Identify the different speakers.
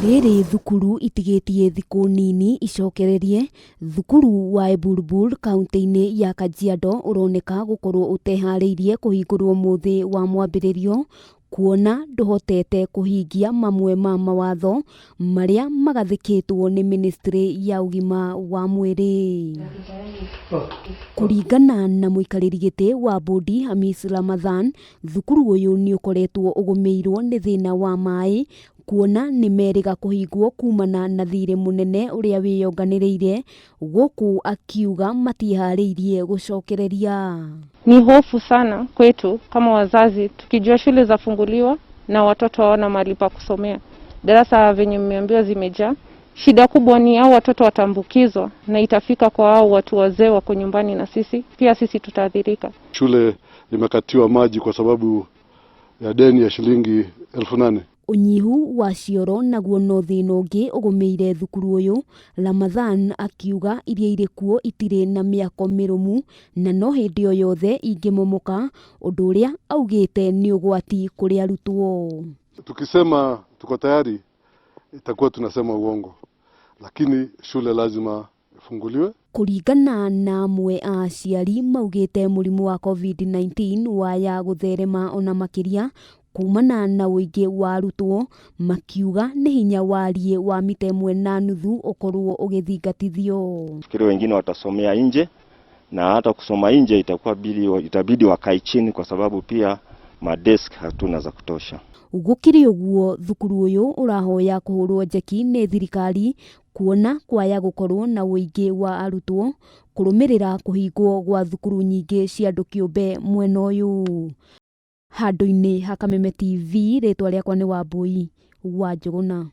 Speaker 1: Rĩrĩ thukuru itigetie thikũ nini icokererie, thukuru wa Embrubul kaunti-inĩ ya Kajiando ũroneka gũkorwo ũteharĩirie kũhingũrwo mũthĩ wa mwambĩrĩrio, kuona ndũhotete kũhingia mamwe ma mawatho marĩa magathĩkĩtwo nĩ ministry ya ũgima wa mwĩrĩ. Kũringana na mũikarĩri gĩtĩ wa bodi Hamis Ramadhan, thukuru ũyũ nĩ ũkoretwo ũgũmĩirwo nĩ thĩna wa maai, kuona nĩ merĩga kũhingwo kumana na thirĩ mũnene ũrĩa wĩyonganĩrĩire, gũkũ akiuga matiihariirie gũcokereria.
Speaker 2: Ni hofu sana kwetu kama wazazi tukijua shule zafunguliwa na watoto hawana mahali pa kusomea. Darasa venye mmeambiwa zimejaa. Shida kubwa ni hao watoto watambukizwa na itafika kwa hao watu wazee wako nyumbani na pia sisi tutaathirika.
Speaker 3: Shule imekatiwa maji kwa sababu ya deni ya shilingi 8,000.
Speaker 1: Unyihu wa cioro naguo no thĩna ũngĩ ũgũmĩire thukuru ũyũ. Ramadhan akiuga iria irĩ kuo itirĩ na mĩako mĩrũmu na no hĩndĩ o yothe ingĩmomoka, ũndũ ũrĩa augĩte nĩ ũgwati kũrĩ arutwo.
Speaker 3: Tukisema tuko tayari itakuwa tunasema uongo, lakini shule lazima ifunguliwe.
Speaker 1: Kũringana na amwe a aciari maugĩte mũrimũ wa COVID-19 waya gũtherema ona makĩria kumana na ũingĩ wa arutwo, makiuga nĩ hinya wariĩ wa mita 1.5 ũkorwo ũgĩthingatithio.
Speaker 4: Fikiri wengine watasomea nje na hata kusoma nje itabidi wakae chini kwa sababu pia madesk hatuna za kutosha.
Speaker 1: Gũkĩrĩ ũguo, thukuru ũyũ ũrahoya kũhũrwo njeki nĩ thirikari kuona kwaya gũkorwo na ũingĩ wa arutwo kũrũmĩrĩra kũhingwo gwa thukuru nyingĩ cia andũ kĩũmbe mwena ũyũ. Handũ-inĩ ha Kameme TV, rĩtwa rĩakwa nĩ Wambui wa Njũgũna.